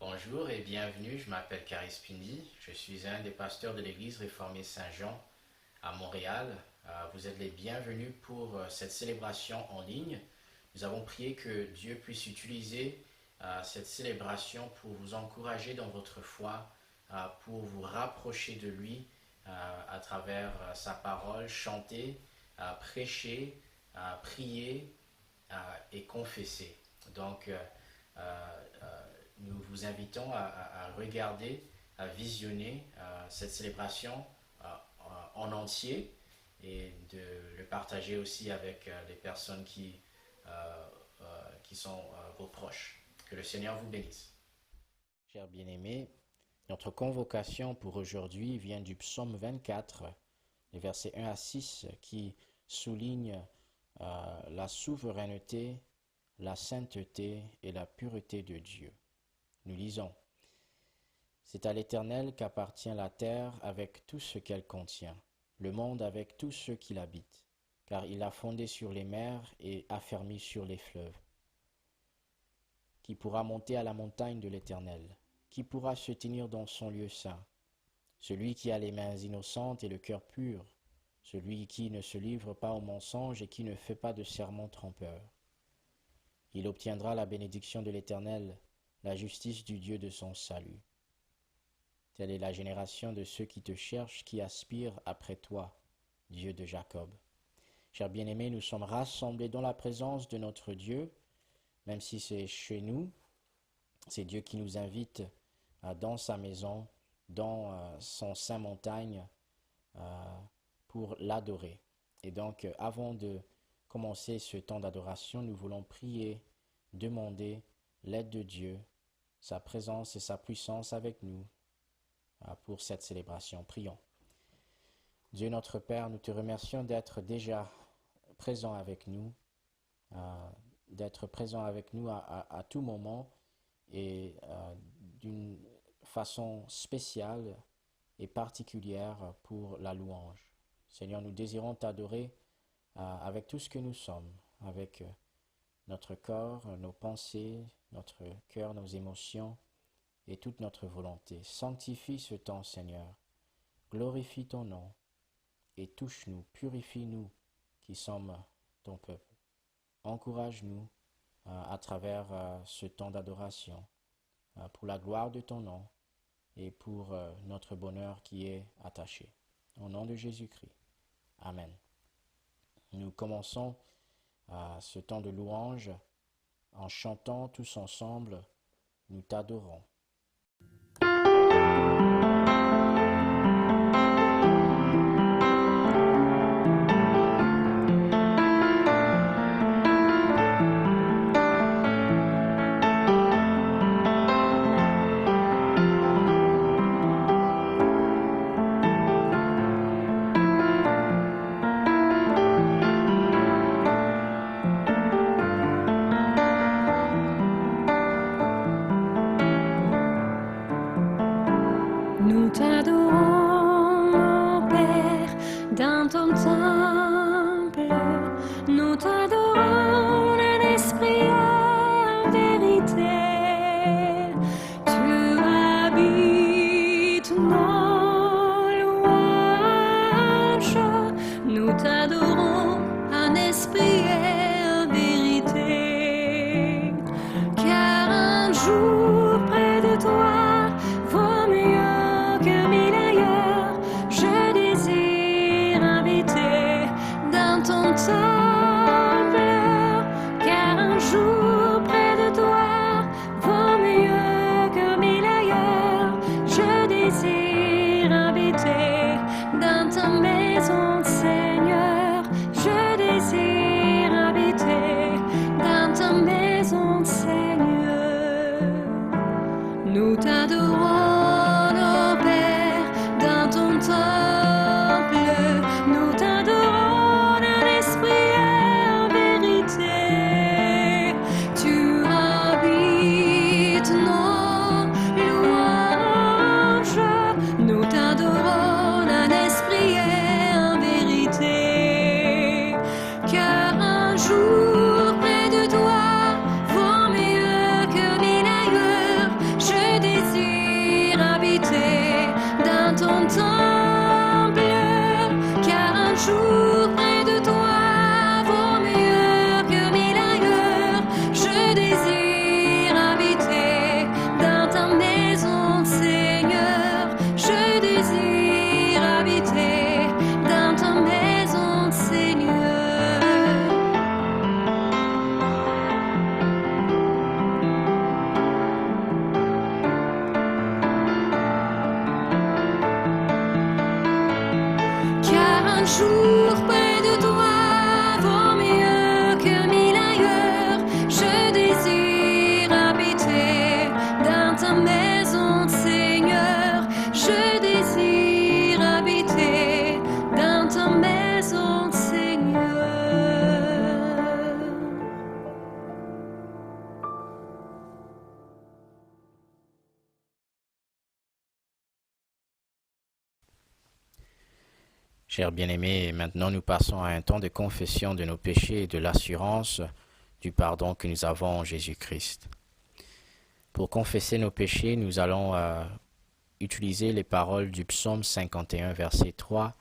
Bonjour et bienvenue, je m'appelle Caris Pindi, je suis un des pasteurs de l'église réformée Saint-Jean à Montréal. Vous êtes les bienvenus pour cette célébration en ligne. Nous avons prié que Dieu puisse utiliser cette célébration pour vous encourager dans votre foi, pour vous rapprocher de lui à travers sa parole, chanter, prêcher, prier et confesser. Donc, nous vous invitons à regarder, à visionner cette célébration en entier et de le partager aussi avec les personnes qui sont vos proches. Que le Seigneur vous bénisse. Chers bien-aimés, notre convocation pour aujourd'hui vient du psaume 24, les versets 1 à 6, qui souligne la souveraineté, la sainteté et la pureté de Dieu. Nous lisons. C'est à l'Éternel qu'appartient la terre avec tout ce qu'elle contient, le monde avec tous ceux qui l'habitent, car il a fondé sur les mers et affermi sur les fleuves. Qui pourra monter à la montagne de l'Éternel? Qui pourra se tenir dans son lieu saint? Celui qui a les mains innocentes et le cœur pur, celui qui ne se livre pas au mensonge et qui ne fait pas de serment trompeur. Il obtiendra la bénédiction de l'Éternel, la justice du Dieu de son salut. Telle est la génération de ceux qui te cherchent, qui aspirent après toi, Dieu de Jacob. Chers bien-aimés, nous sommes rassemblés dans la présence de notre Dieu, même si c'est chez nous, c'est Dieu qui nous invite dans sa maison, dans son saint montagne, pour l'adorer. Et donc, avant de commencer ce temps d'adoration, nous voulons prier, demander l'aide de Dieu, sa présence et sa puissance avec nous pour cette célébration. Prions. Dieu notre Père, nous te remercions d'être déjà présent avec nous, à tout moment et d'une façon spéciale et particulière pour la louange. Seigneur, nous désirons t'adorer avec tout ce que nous sommes, avec notre corps, nos pensées, notre cœur, nos émotions et toute notre volonté. Sanctifie ce temps, Seigneur. Glorifie ton nom et touche-nous, purifie-nous qui sommes ton peuple. Encourage-nous à travers ce temps d'adoration pour la gloire de ton nom et pour notre bonheur qui est attaché. Au nom de Jésus-Christ. Amen. Nous commençons ce temps de louange en chantant tous ensemble, nous t'adorons. Nous t'adorons, Père, dans ton temple. Nous t'adorons, l'Esprit en vérité. Tu habites nos louanges. Nous t'adorons, en esprit et en vérité. Car un jour près de toi vaut mieux que mille ailleurs. Je désire habiter dans ton temple, car un jour près de toi vaut mieux que mille ailleurs. Je désire habiter dans ta maison, Seigneur. Je désire habiter dans ta maison, Seigneur. Nous t'adorons, ô Père, dans ton temple. Nous t'adorons en esprit et en vérité. Tu habites nos louanges. Nous t'adorons en esprit et en vérité. Car un jour près de toi vaut mieux que mille ailleurs. Je Chers bien-aimés, maintenant nous passons à un temps de confession de nos péchés et de l'assurance du pardon que nous avons en Jésus-Christ. Pour confesser nos péchés, nous allons utiliser les paroles du psaume 51, versets 3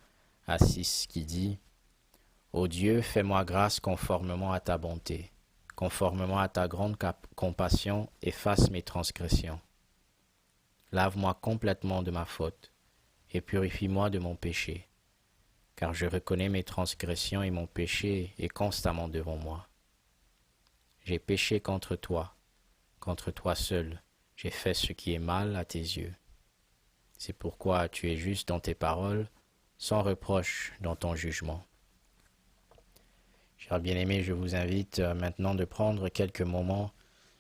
à 6, qui dit « Ô Dieu, fais-moi grâce conformément à ta bonté, conformément à ta grande compassion, efface mes transgressions. Lave-moi complètement de ma faute et purifie-moi de mon péché. Car je reconnais mes transgressions et mon péché est constamment devant moi. J'ai péché contre toi seul, j'ai fait ce qui est mal à tes yeux. C'est pourquoi tu es juste dans tes paroles, sans reproche dans ton jugement. » Chers bien-aimés, je vous invite maintenant de prendre quelques moments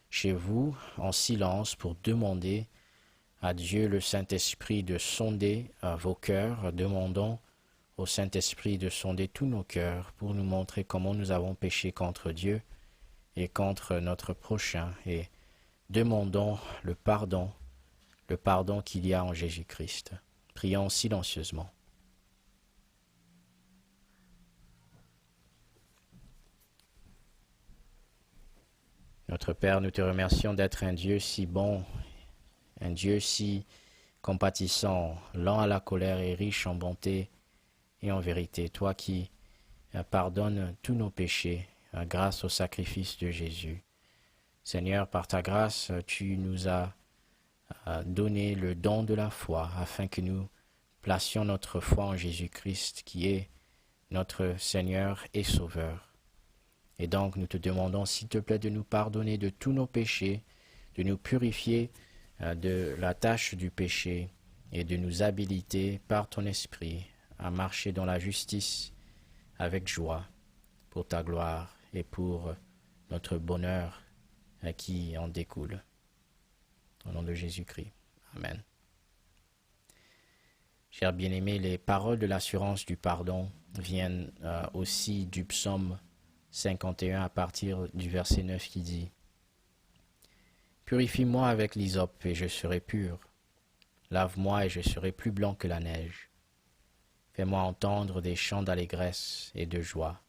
chez vous en silence pour demander à Dieu le Saint-Esprit de sonder vos cœurs. Demandons au Saint-Esprit de sonder tous nos cœurs pour nous montrer comment nous avons péché contre Dieu et contre notre prochain, et demandons le pardon qu'il y a en Jésus-Christ. Prions silencieusement. Notre Père, nous te remercions d'être un Dieu si bon, un Dieu si compatissant, lent à la colère et riche en bonté et en vérité, toi qui pardonnes tous nos péchés grâce au sacrifice de Jésus. Seigneur, par ta grâce, tu nous as donné le don de la foi afin que nous placions notre foi en Jésus-Christ qui est notre Seigneur et Sauveur. Et donc nous te demandons, s'il te plaît, de nous pardonner de tous nos péchés, de nous purifier de la tâche du péché et de nous habiliter par ton esprit à marcher dans la justice avec joie pour ta gloire et pour notre bonheur qui en découle. Au nom de Jésus-Christ. Amen. Chers bien-aimés, les paroles de l'assurance du pardon viennent aussi du psaume 51 à partir du verset 9 qui dit « Purifie-moi avec l'hysope et je serai pur. Lave-moi et je serai plus blanc que la neige. Fais-moi entendre des chants d'allégresse et de joie,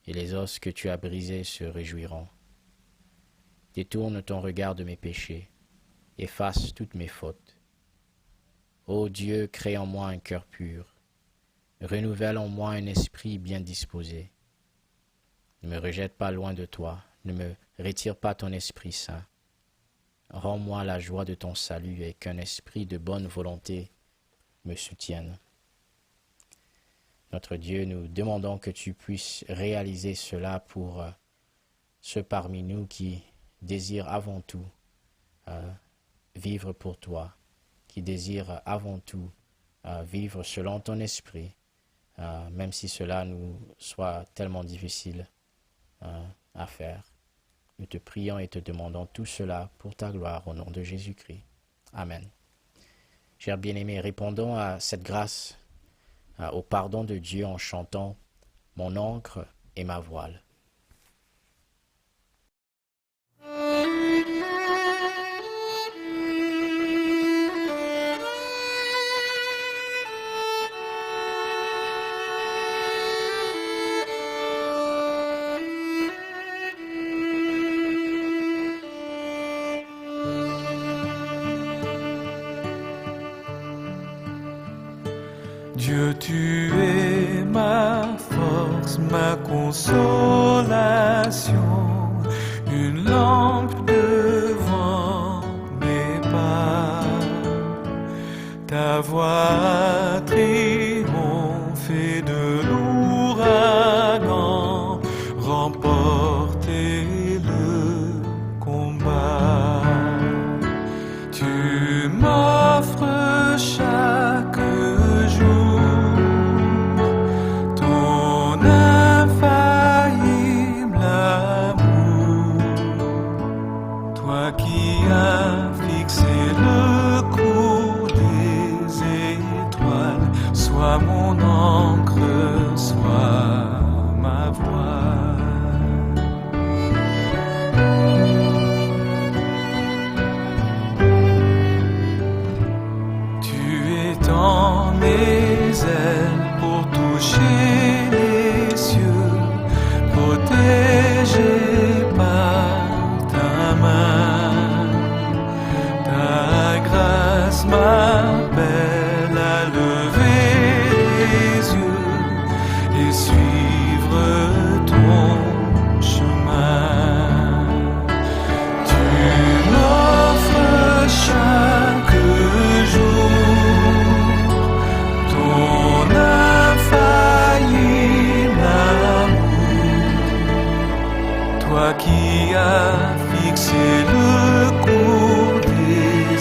et les os que tu as brisés se réjouiront. Détourne ton regard de mes péchés, efface toutes mes fautes. Ô Dieu, crée en moi un cœur pur, renouvelle en moi un esprit bien disposé. Ne me rejette pas loin de toi, ne me retire pas ton Esprit Saint. Rends-moi la joie de ton salut et qu'un esprit de bonne volonté me soutienne. » Notre Dieu, nous demandons que tu puisses réaliser cela pour ceux parmi nous qui désirent avant tout vivre pour toi, qui désirent avant tout vivre selon ton esprit, même si cela nous soit tellement difficile à faire. Nous te prions et te demandons tout cela pour ta gloire au nom de Jésus-Christ. Amen. Chers bien-aimés, répondons à cette grâce, au pardon de Dieu en chantant « Mon ancre et ma voile ». Dieu, tu es ma force, ma consolation, une lampe devant mes pas. Ta voix a triomphé de l'ouragan, remporté le combat. Tu m'offres chaque jour ton infaillible amour, toi qui as fixé le cours des étoiles, sois mon encre, sois ma voile. toi qui as fixé le cours des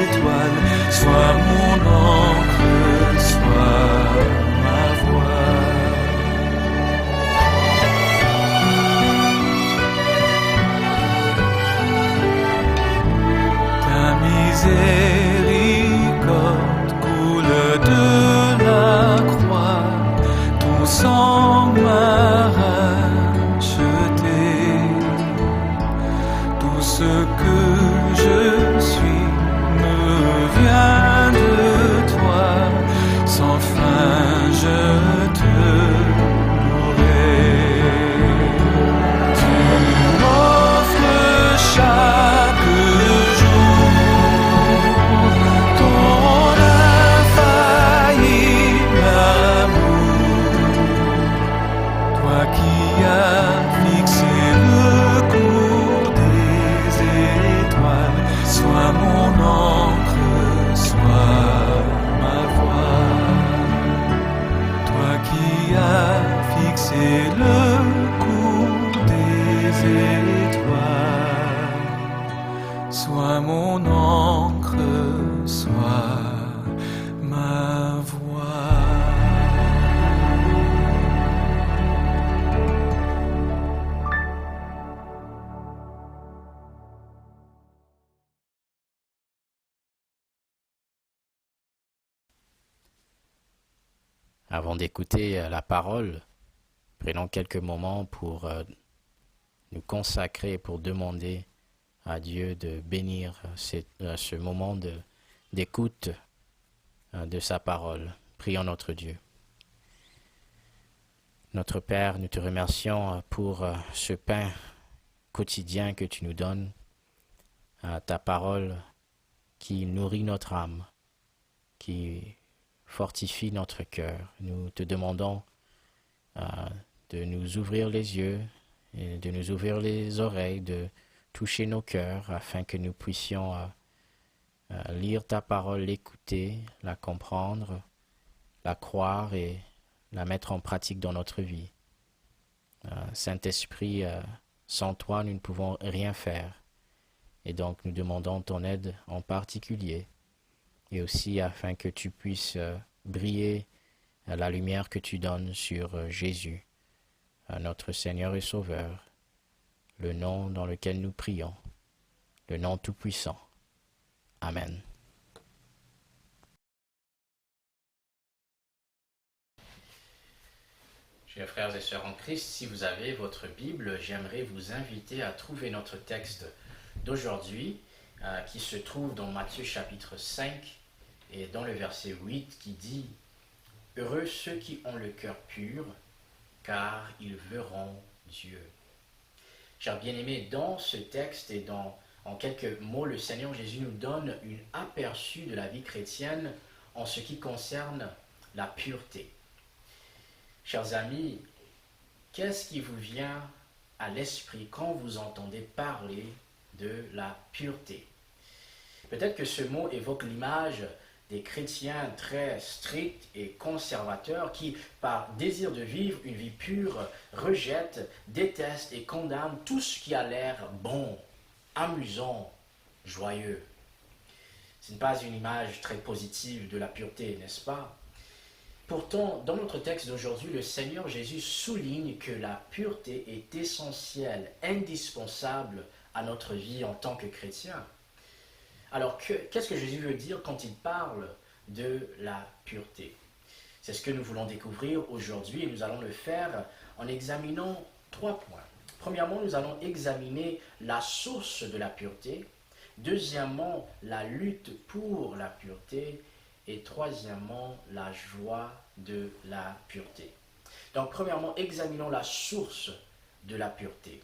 étoiles, sois mon encre, sois ma voix. Ta miséricorde coule de la croix, ton sang m'a racheté. Tout ce que je suis me vient de toi, sans fin je te louerai. Tu m'offres chaque jour ton infaillible amour, toi qui as fixé le cours des étoiles, sois mon encre, sois ma voix. Toi qui as fixé le cours des étoiles, sois mon encre, sois ma voix. Avant d'écouter la parole, prenons quelques moments pour nous consacrer, pour demander à Dieu de bénir ce moment d'écoute de sa parole. Prions notre Dieu. Notre Père, nous te remercions pour ce pain quotidien que tu nous donnes, ta parole qui nourrit notre âme, qui fortifie notre cœur. Nous te demandons de nous ouvrir les yeux et de nous ouvrir les oreilles, de toucher nos cœurs afin que nous puissions lire ta parole, l'écouter, la comprendre, la croire et la mettre en pratique dans notre vie. Saint-Esprit, sans toi, nous ne pouvons rien faire. Et donc, nous demandons ton aide en particulier, et aussi afin que tu puisses briller la lumière que tu donnes sur Jésus, notre Seigneur et Sauveur, le nom dans lequel nous prions, le nom tout-puissant. Amen. Chers frères et sœurs en Christ, si vous avez votre Bible, j'aimerais vous inviter à trouver notre texte d'aujourd'hui qui se trouve dans Matthieu chapitre 5 et dans le verset 8 qui dit « Heureux ceux qui ont le cœur pur, car ils verront Dieu. » Chers bien-aimés, dans ce texte et en quelques mots, le Seigneur Jésus nous donne un aperçu de la vie chrétienne en ce qui concerne la pureté. Chers amis, qu'est-ce qui vous vient à l'esprit quand vous entendez parler de la pureté? Peut-être que ce mot évoque l'image des chrétiens très stricts et conservateurs qui, par désir de vivre une vie pure, rejettent, détestent et condamnent tout ce qui a l'air bon, amusant, joyeux. Ce n'est pas une image très positive de la pureté, n'est-ce pas? Pourtant, dans notre texte d'aujourd'hui, le Seigneur Jésus souligne que la pureté est essentielle, indispensable à notre vie en tant que chrétien. Alors, qu'est-ce que Jésus veut dire quand il parle de la pureté? C'est ce que nous voulons découvrir aujourd'hui et nous allons le faire en examinant 3 points. Premièrement, nous allons examiner la source de la pureté. Deuxièmement, la lutte pour la pureté. Et troisièmement, la joie de la pureté. Donc, premièrement, examinons la source de la pureté.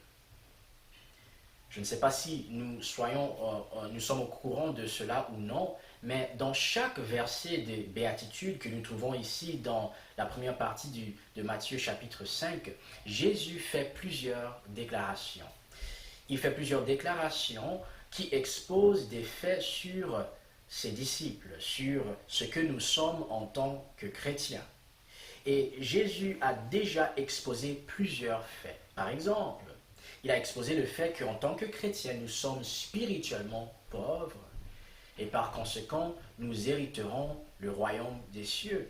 Je ne sais pas si nous sommes au courant de cela ou non, mais dans chaque verset des béatitudes que nous trouvons ici dans la première partie de Matthieu chapitre 5, Jésus fait plusieurs déclarations. Il fait plusieurs déclarations qui exposent des faits sur ses disciples, sur ce que nous sommes en tant que chrétiens. Et Jésus a déjà exposé plusieurs faits. Par exemple, Il a exposé le fait qu'en tant que chrétiens, nous sommes spirituellement pauvres et par conséquent, nous hériterons le royaume des cieux.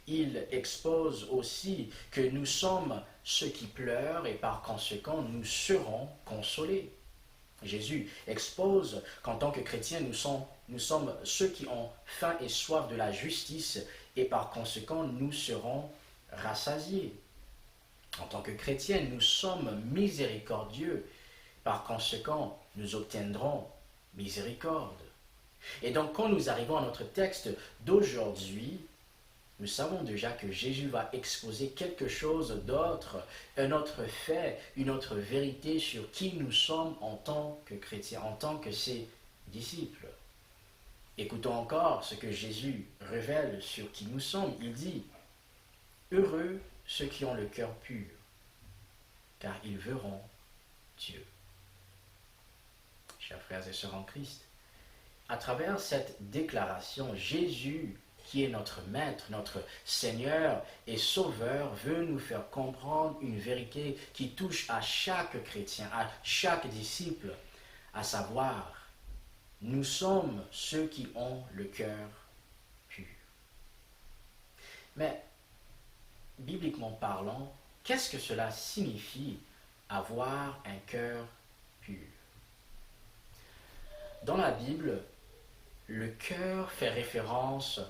Il expose aussi que nous sommes ceux qui pleurent et par conséquent, nous serons consolés. Jésus expose qu'en tant que chrétiens, nous sommes ceux qui ont faim et soif de la justice et par conséquent, nous serons rassasiés. En tant que chrétiens, nous sommes miséricordieux. Par conséquent, nous obtiendrons miséricorde. Et donc, quand nous arrivons à notre texte d'aujourd'hui, nous savons déjà que Jésus va exposer quelque chose d'autre, un autre fait, une autre vérité sur qui nous sommes en tant que chrétiens, en tant que ses disciples. Écoutons encore ce que Jésus révèle sur qui nous sommes. Il dit « Heureux ceux qui ont le cœur pur, car ils verront Dieu. » Chers frères et sœurs en Christ, à travers cette déclaration, Jésus, qui est notre Maître, notre Seigneur et Sauveur, veut nous faire comprendre une vérité qui touche à chaque chrétien, à chaque disciple, à savoir, nous sommes ceux qui ont le cœur pur. Mais, bibliquement parlant, qu'est-ce que cela signifie avoir un cœur pur? Dans la Bible, le cœur fait référence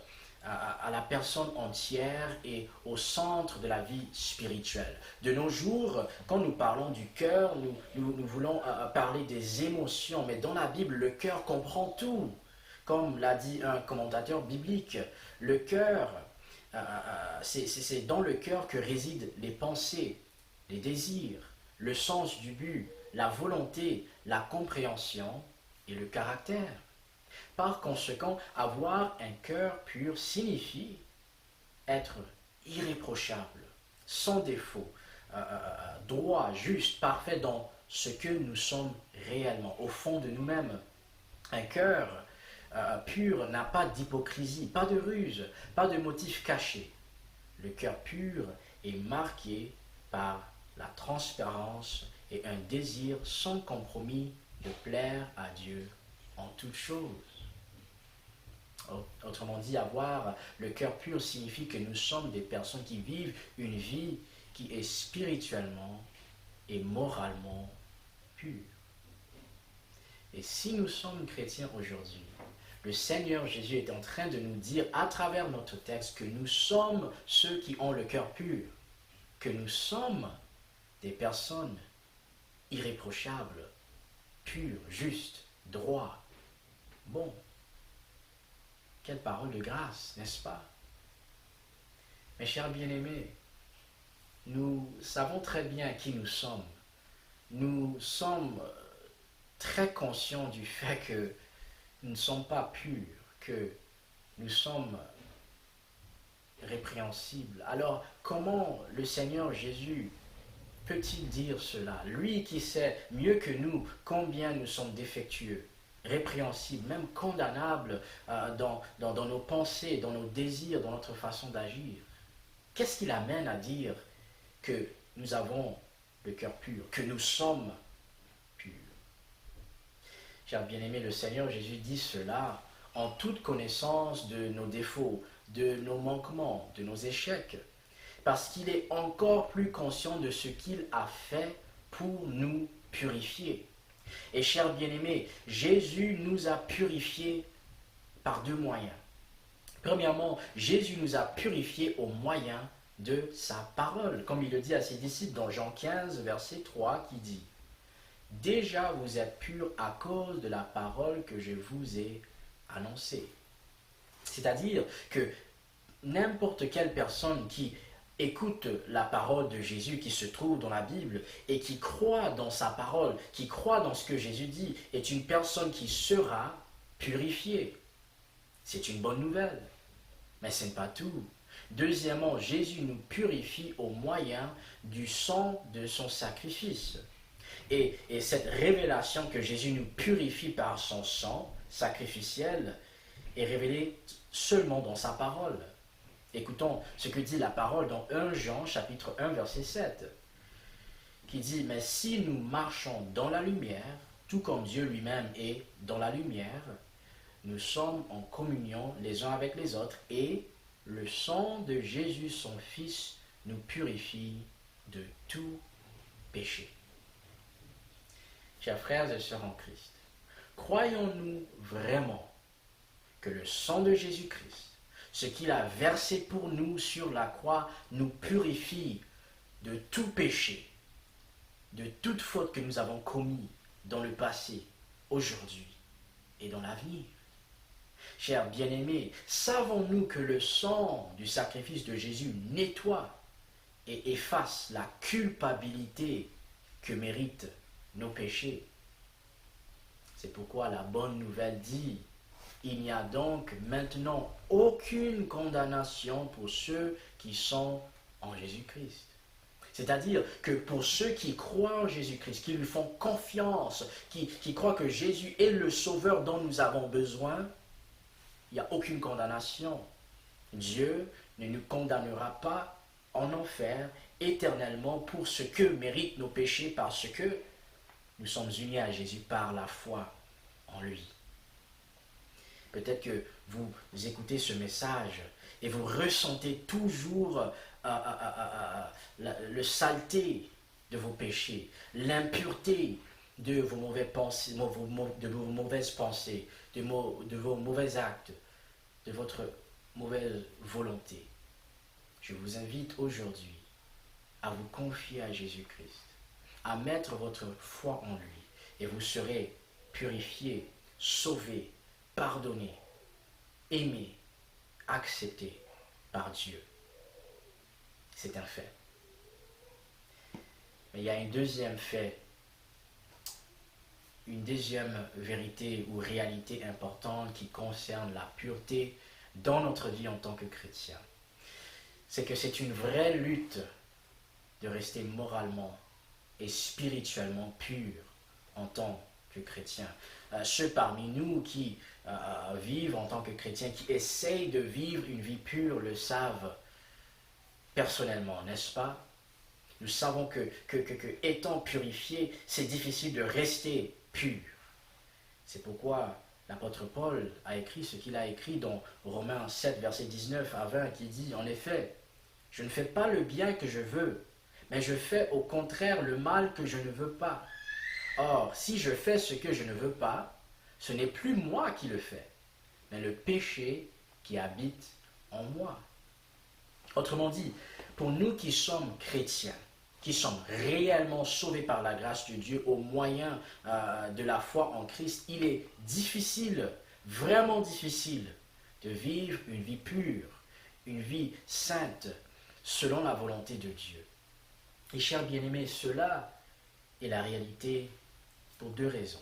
à la personne entière et au centre de la vie spirituelle. De nos jours, quand nous parlons du cœur, nous voulons parler des émotions, mais dans la Bible, le cœur comprend tout. Comme l'a dit un commentateur biblique, le cœur, c'est dans le cœur que résident les pensées, les désirs, le sens du but, la volonté, la compréhension et le caractère. Par conséquent, avoir un cœur pur signifie être irréprochable, sans défaut, droit, juste, parfait dans ce que nous sommes réellement, au fond de nous-mêmes. Un cœur pur n'a pas d'hypocrisie, pas de ruse, pas de motif caché. Le cœur pur est marqué par la transparence et un désir sans compromis de plaire à Dieu en toutes choses. Autrement dit, avoir le cœur pur signifie que nous sommes des personnes qui vivent une vie qui est spirituellement et moralement pure. Et si nous sommes chrétiens aujourd'hui, le Seigneur Jésus est en train de nous dire à travers notre texte que nous sommes ceux qui ont le cœur pur, que nous sommes des personnes irréprochables, pures, justes, droits, bons. Quelle parole de grâce, n'est-ce pas? Mes chers bien-aimés, nous savons très bien qui nous sommes. Nous sommes très conscients du fait que nous ne sommes pas purs, que nous sommes répréhensibles. Alors, comment le Seigneur Jésus peut-il dire cela? Lui qui sait mieux que nous combien nous sommes défectueux, répréhensibles, même condamnables dans nos pensées, dans nos désirs, dans notre façon d'agir. Qu'est-ce qui l'amène à dire que nous avons le cœur pur, que nous sommes purs? Chers bien-aimés, le Seigneur Jésus dit cela en toute connaissance de nos défauts, de nos manquements, de nos échecs, parce qu'il est encore plus conscient de ce qu'il a fait pour nous purifier. Et chers bien-aimés, Jésus nous a purifiés par deux moyens. Premièrement, Jésus nous a purifiés au moyen de sa parole, comme il le dit à ses disciples dans Jean 15, verset 3, qui dit « Déjà vous êtes purs à cause de la parole que je vous ai annoncée. » C'est-à-dire que n'importe quelle personne qui écoute la parole de Jésus qui se trouve dans la Bible et qui croit dans sa parole, qui croit dans ce que Jésus dit, est une personne qui sera purifiée. C'est une bonne nouvelle, mais ce n'est pas tout. Deuxièmement, Jésus nous purifie au moyen du sang de son sacrifice. Et cette révélation que Jésus nous purifie par son sang sacrificiel est révélée seulement dans sa parole. Écoutons ce que dit la parole dans 1 Jean chapitre 1 verset 7. qui dit, mais si nous marchons dans la lumière, tout comme Dieu lui-même est dans la lumière, nous sommes en communion les uns avec les autres et le sang de Jésus, son Fils, nous purifie de tout péché. Chers frères et sœurs en Christ, croyons-nous vraiment que le sang de Jésus-Christ, ce qu'il a versé pour nous sur la croix, nous purifie de tout péché, de toute faute que nous avons commis dans le passé, aujourd'hui et dans l'avenir? Chers bien-aimés, savons-nous que le sang du sacrifice de Jésus nettoie et efface la culpabilité que méritent nos péchés? C'est pourquoi la bonne nouvelle dit, il n'y a donc maintenant aucune condamnation pour ceux qui sont en Jésus-Christ. C'est-à-dire que pour ceux qui croient en Jésus-Christ, qui lui font confiance, qui croient que Jésus est le sauveur dont nous avons besoin, il n'y a aucune condamnation. Dieu ne nous condamnera pas en enfer éternellement pour ce que méritent nos péchés parce que nous sommes unis à Jésus par la foi en lui. Peut-être que vous écoutez ce message et vous ressentez toujours le saleté de vos péchés, l'impureté de vos mauvaises pensées, de vos mauvais actes, de votre mauvaise volonté. Je vous invite aujourd'hui à vous confier à Jésus-Christ, à mettre votre foi en lui, et vous serez purifiés, sauvés, pardonnés, aimés, acceptés par Dieu. C'est un fait. Mais il y a un deuxième fait, une deuxième vérité ou réalité importante qui concerne la pureté dans notre vie en tant que chrétien. C'est que c'est une vraie lutte de rester moralement et spirituellement pur en tant que chrétien. Ceux parmi nous qui vivent en tant que chrétiens, qui essayent de vivre une vie pure, le savent personnellement, n'est-ce pas? Nous savons que étant purifiés, c'est difficile de rester pur. C'est pourquoi l'apôtre Paul a écrit ce qu'il a écrit dans Romains 7, versets 19 à 20, qui dit, en effet, « Je ne fais pas le bien que je veux, mais je fais au contraire le mal que je ne veux pas. Or, si je fais ce que je ne veux pas, ce n'est plus moi qui le fais, mais le péché qui habite en moi. » Autrement dit, pour nous qui sommes chrétiens, qui sommes réellement sauvés par la grâce de Dieu au moyen de la foi en Christ, il est difficile, vraiment difficile, de vivre une vie pure, une vie sainte, selon la volonté de Dieu. Et chers bien-aimés, cela est la réalité pour deux raisons.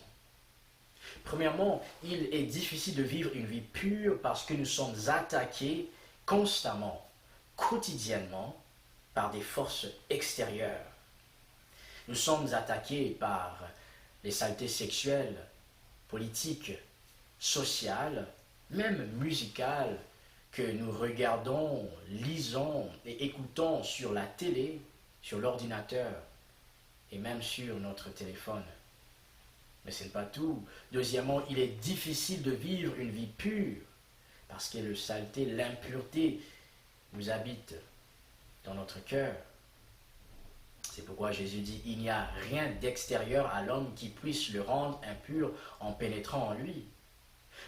Premièrement, il est difficile de vivre une vie pure parce que nous sommes attaqués constamment, quotidiennement, par des forces extérieures. Nous sommes attaqués par les saletés sexuelles, politiques, sociales, même musicales, que nous regardons, lisons et écoutons sur la télé, sur l'ordinateur et même sur notre téléphone. Mais ce n'est pas tout. Deuxièmement, il est difficile de vivre une vie pure parce que la saleté, l'impureté nous habite dans notre cœur. C'est pourquoi Jésus dit, il n'y a rien d'extérieur à l'homme qui puisse le rendre impur en pénétrant en lui.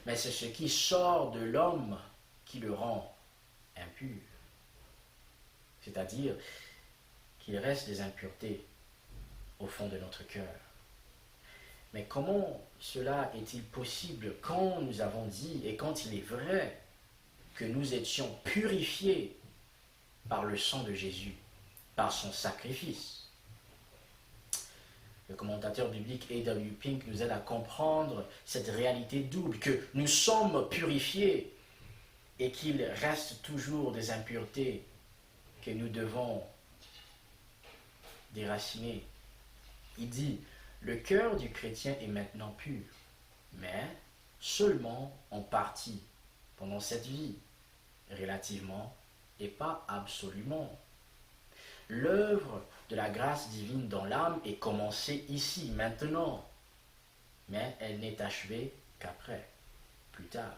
Mais c'est ce qui sort de l'homme qui le rend impur. C'est-à-dire qu'il reste des impuretés au fond de notre cœur. Mais comment cela est-il possible quand nous avons dit, et quand il est vrai, que nous étions purifiés par le sang de Jésus, par son sacrifice? Le commentateur biblique A.W. Pink nous aide à comprendre cette réalité double, que nous sommes purifiés et qu'il reste toujours des impuretés que nous devons déraciner. Il dit, le cœur du chrétien est maintenant pur, mais seulement en partie pendant cette vie, relativement et pas absolument. L'œuvre de la grâce divine dans l'âme est commencée ici, maintenant, mais elle n'est achevée qu'après, plus tard.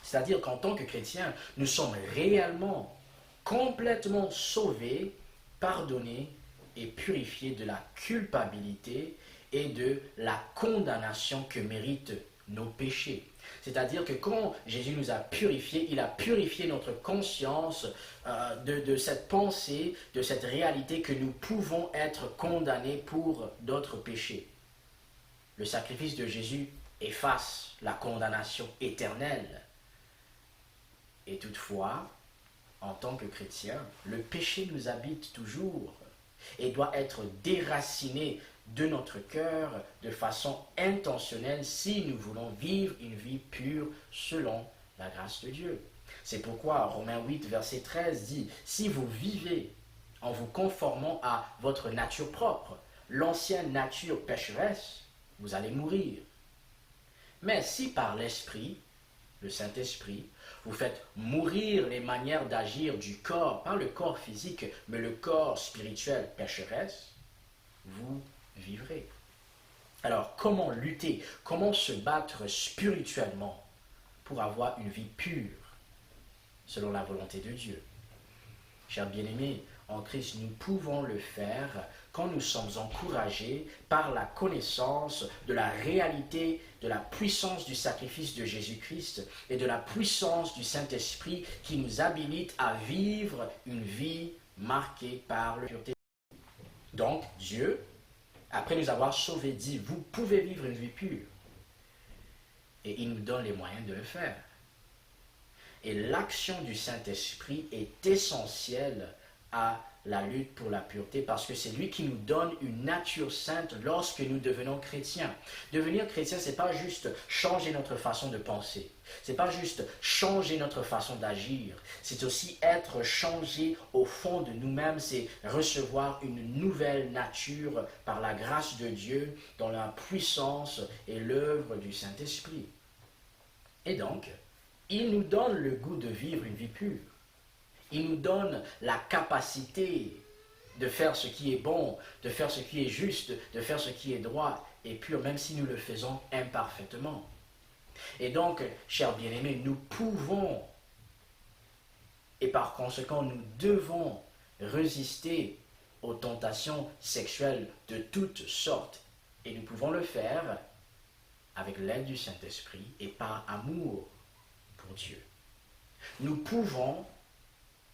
C'est-à-dire qu'en tant que chrétiens, nous sommes réellement, complètement sauvés, pardonnés et purifiés de la culpabilité et de la condamnation que méritent nos péchés. C'est-à-dire que quand Jésus nous a purifiés, il a purifié notre conscience de cette pensée, de cette réalité que nous pouvons être condamnés pour d'autres péchés. Le sacrifice de Jésus efface la condamnation éternelle. Et toutefois, en tant que chrétien, le péché nous habite toujours et doit être déraciné de notre cœur de façon intentionnelle si nous voulons vivre une vie pure selon la grâce de Dieu. C'est pourquoi Romains 8, verset 13 dit « Si vous vivez en vous conformant à votre nature propre, l'ancienne nature pécheresse, vous allez mourir. Mais si par l'Esprit, le Saint-Esprit, vous faites mourir les manières d'agir du corps, pas le corps physique, mais le corps spirituel pécheresse, vous vivrez. » Alors, comment lutter? Comment se battre spirituellement pour avoir une vie pure selon la volonté de Dieu? Chers bien-aimés, en Christ, nous pouvons le faire quand nous sommes encouragés par la connaissance de la réalité, de la puissance du sacrifice de Jésus-Christ et de la puissance du Saint-Esprit qui nous habilite à vivre une vie marquée par la pureté. Donc, Dieu, après nous avoir sauvés, dit, vous pouvez vivre une vie pure. Et il nous donne les moyens de le faire. Et l'action du Saint-Esprit est essentielle à la lutte pour la pureté parce que c'est lui qui nous donne une nature sainte lorsque nous devenons chrétiens. Devenir chrétien, ce n'est pas juste changer notre façon de penser. Ce n'est pas juste changer notre façon d'agir. C'est aussi être changé au fond de nous-mêmes. C'est recevoir une nouvelle nature par la grâce de Dieu dans la puissance et l'œuvre du Saint-Esprit. Et donc, il nous donne le goût de vivre une vie pure. Il nous donne la capacité de faire ce qui est bon, de faire ce qui est juste, de faire ce qui est droit et pur, même si nous le faisons imparfaitement. Et donc, chers bien-aimés, nous pouvons, et par conséquent, nous devons résister aux tentations sexuelles de toutes sortes. Et nous pouvons le faire avec l'aide du Saint-Esprit et par amour pour Dieu. Nous pouvons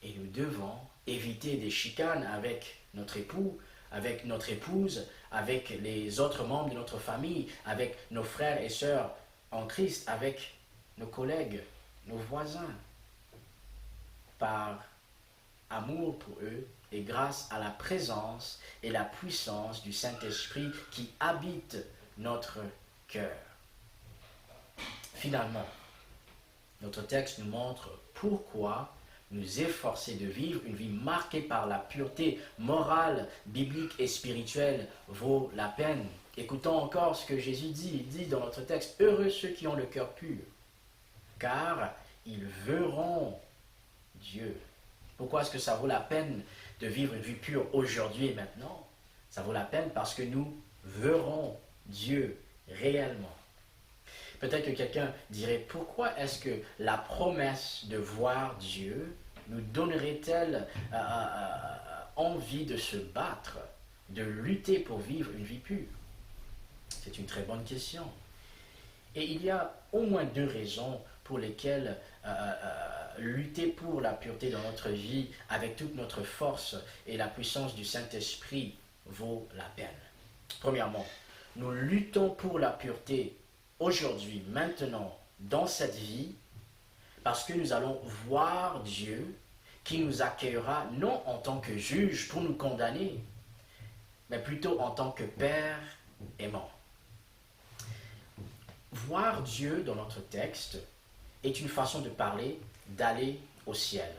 et nous devons éviter des chicanes avec notre époux, avec notre épouse, avec les autres membres de notre famille, avec nos frères et sœurs en Christ, avec nos collègues, nos voisins, par amour pour eux et grâce à la présence et la puissance du Saint-Esprit qui habite notre cœur. Finalement, notre texte nous montre pourquoi nous efforcer de vivre une vie marquée par la pureté morale, biblique et spirituelle vaut la peine. Écoutons encore ce que Jésus dit. Il dit dans notre texte, « Heureux ceux qui ont le cœur pur, car ils verront Dieu. » Pourquoi est-ce que ça vaut la peine de vivre une vie pure aujourd'hui et maintenant? Ça vaut la peine parce que nous verrons Dieu réellement. Peut-être que quelqu'un dirait, pourquoi est-ce que la promesse de voir Dieu nous donnerait-elle envie de se battre, de lutter pour vivre une vie pure? C'est une très bonne question. Et il y a au moins deux raisons pour lesquelles lutter pour la pureté dans notre vie avec toute notre force et la puissance du Saint-Esprit vaut la peine. Premièrement, nous luttons pour la pureté aujourd'hui, maintenant, dans cette vie, parce que nous allons voir Dieu qui nous accueillera non en tant que juge pour nous condamner, mais plutôt en tant que Père aimant. Voir Dieu dans notre texte est une façon de parler d'aller au ciel.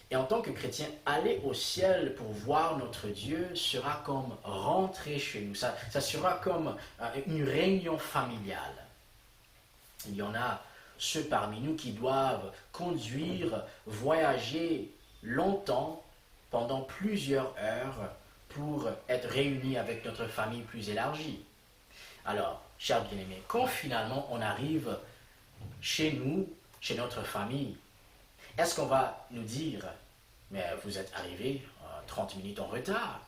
Et en tant que chrétien, aller au ciel pour voir notre Dieu sera comme rentrer chez nous. Ça sera comme une réunion familiale. Il y en a ceux parmi nous qui doivent conduire, voyager longtemps pendant plusieurs heures pour être réunis avec notre famille plus élargie. Alors, chers bien-aimés, quand finalement on arrive chez nous, chez notre famille, est-ce qu'on va nous dire, mais vous êtes arrivés 30 minutes en retard?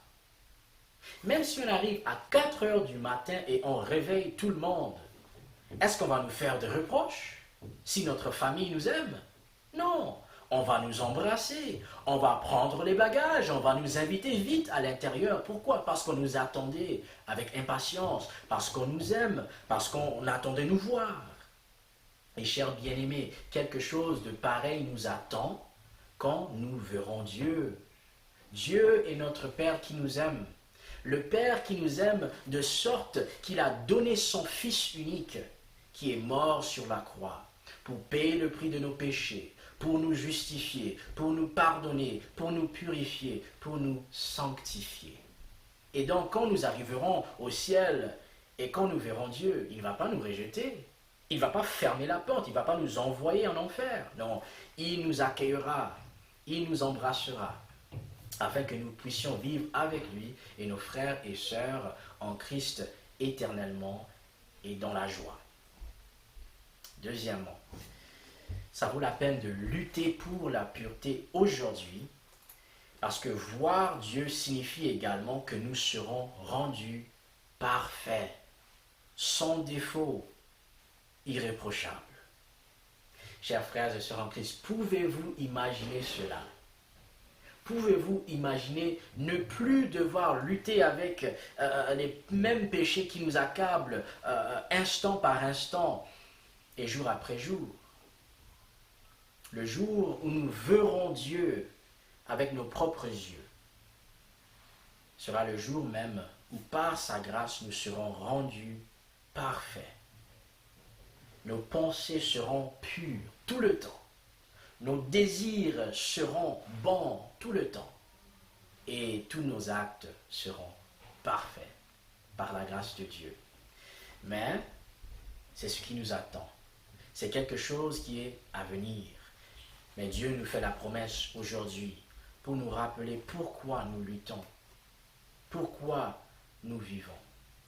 Même si on arrive à 4 heures du matin et on réveille tout le monde, est-ce qu'on va nous faire des reproches si notre famille nous aime? Non, on va nous embrasser, on va prendre les bagages, on va nous inviter vite à l'intérieur. Pourquoi? Parce qu'on nous attendait avec impatience, parce qu'on nous aime, parce qu'on attendait nous voir. Et chers bien-aimés, quelque chose de pareil nous attend quand nous verrons Dieu. Dieu est notre Père qui nous aime. Le Père qui nous aime de sorte qu'il a donné son Fils unique qui est mort sur la croix pour payer le prix de nos péchés, pour nous justifier, pour nous pardonner, pour nous purifier, pour nous sanctifier. Et donc quand nous arriverons au ciel et quand nous verrons Dieu, il ne va pas nous rejeter. Il ne va pas fermer la porte, il ne va pas nous envoyer en enfer. Non, il nous accueillera, il nous embrassera, afin que nous puissions vivre avec lui et nos frères et sœurs en Christ éternellement et dans la joie. Deuxièmement, ça vaut la peine de lutter pour la pureté aujourd'hui, parce que voir Dieu signifie également que nous serons rendus parfaits, sans défaut, irréprochables. Chers frères et sœurs en Christ, pouvez-vous imaginer cela? Pouvez-vous imaginer ne plus devoir lutter avec les mêmes péchés qui nous accablent instant par instant et jour après jour? Le jour où nous verrons Dieu avec nos propres yeux sera le jour même où par sa grâce nous serons rendus parfaits. Nos pensées seront pures tout le temps. Nos désirs seront bons tout le temps. Et tous nos actes seront parfaits par la grâce de Dieu. Mais c'est ce qui nous attend. C'est quelque chose qui est à venir. Mais Dieu nous fait la promesse aujourd'hui pour nous rappeler pourquoi nous luttons, pourquoi nous vivons.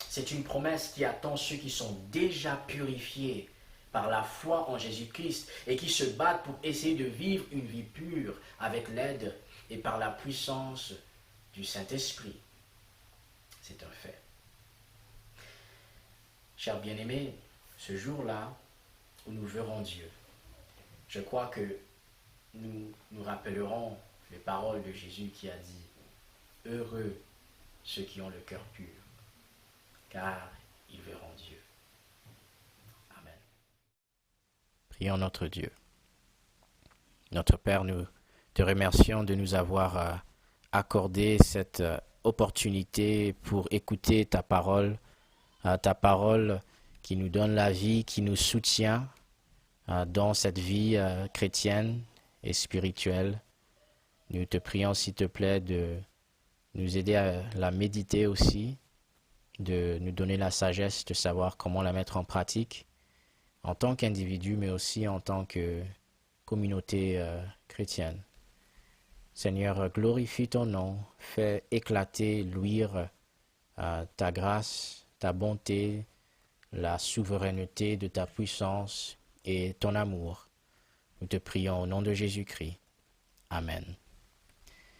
C'est une promesse qui attend ceux qui sont déjà purifiés par la foi en Jésus-Christ et qui se battent pour essayer de vivre une vie pure avec l'aide et par la puissance du Saint-Esprit. C'est un fait. Chers bien-aimés, ce jour-là où nous verrons Dieu, je crois que nous nous rappellerons les paroles de Jésus qui a dit « Heureux ceux qui ont le cœur pur, car ils verront Dieu. » Amen. Prions notre Dieu. Notre Père, nous te remercions de nous avoir accordé cette opportunité pour écouter ta parole qui nous donne la vie, qui nous soutient dans cette vie chrétienne et spirituelle. Nous te prions, s'il te plaît, de nous aider à la méditer aussi, de nous donner la sagesse de savoir comment la mettre en pratique en tant qu'individu, mais aussi en tant que communauté chrétienne. Seigneur, glorifie ton nom, fais éclater, luire ta grâce, ta bonté, la souveraineté de ta puissance et ton amour. Nous te prions au nom de Jésus-Christ. Amen.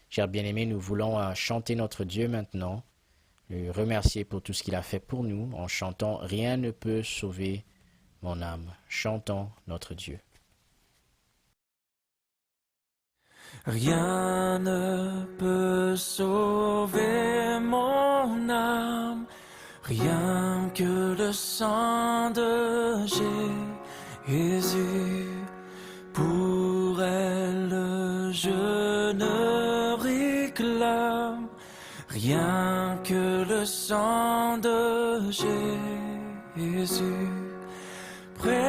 Chers bien-aimés, nous voulons chanter notre Dieu maintenant, le remercier pour tout ce qu'il a fait pour nous en chantant « Rien ne peut sauver mon âme ». Chantons notre Dieu. Rien ne peut sauver mon âme, rien que le sang de Jésus. Pour elle, je ne réclame rien que le sang de Jésus. Précieux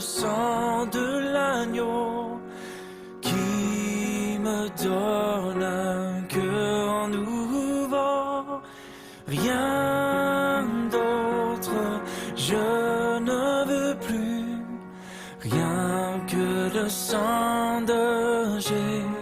sang de l'agneau qui me donne un cœur nouveau. Rien d'autre je ne veux plus, rien que le sang de Jésus.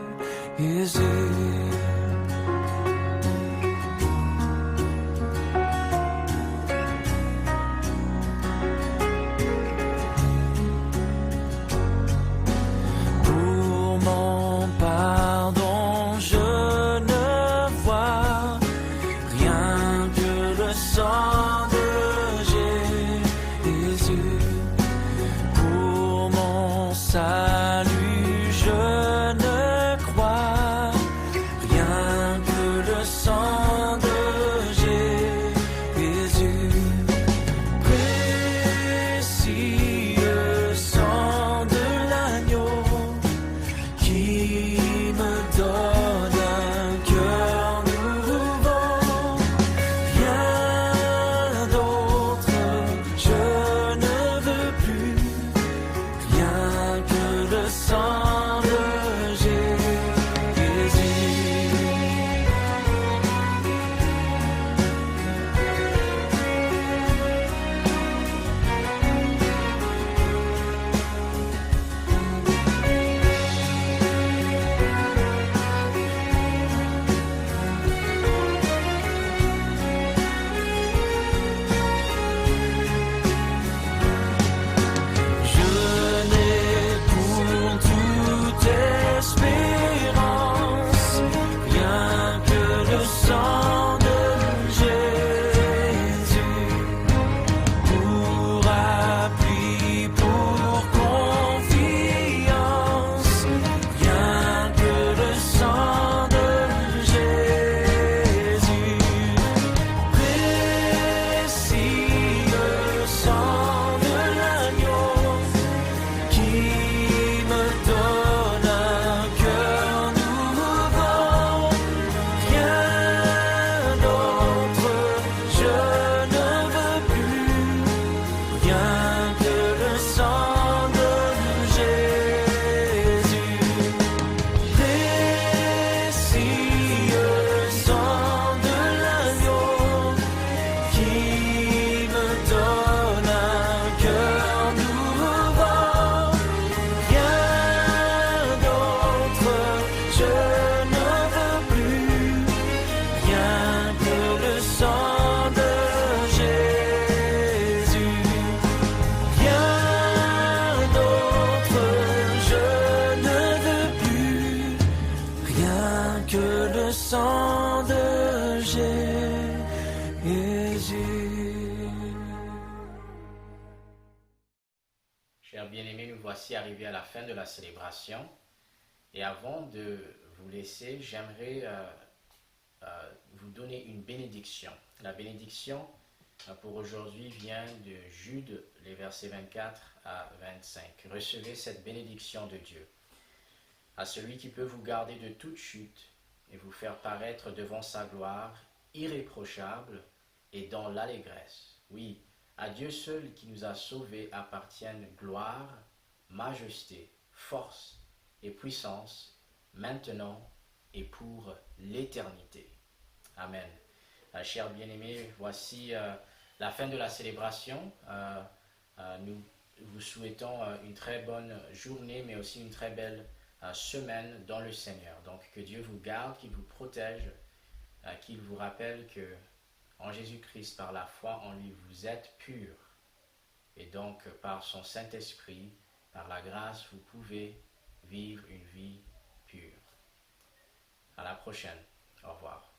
voici arrivés à la fin de la célébration. Et avant de vous laisser, j'aimerais vous donner une bénédiction. La bénédiction pour aujourd'hui vient de Jude, les versets 24 à 25. Recevez cette bénédiction de Dieu. À celui qui peut vous garder de toute chute et vous faire paraître devant sa gloire irréprochable et dans l'allégresse. Oui, à Dieu seul qui nous a sauvés appartiennent gloire, majesté, force et puissance, maintenant et pour l'éternité. Amen. Chers bien-aimés, voici la fin de la célébration. Nous vous souhaitons une très bonne journée, mais aussi une très belle semaine dans le Seigneur. Donc, que Dieu vous garde, qu'il vous protège, qu'il vous rappelle que en Jésus-Christ, par la foi en lui, vous êtes purs. Et donc, par son Saint-Esprit, par la grâce, vous pouvez vivre une vie pure. À la prochaine. Au revoir.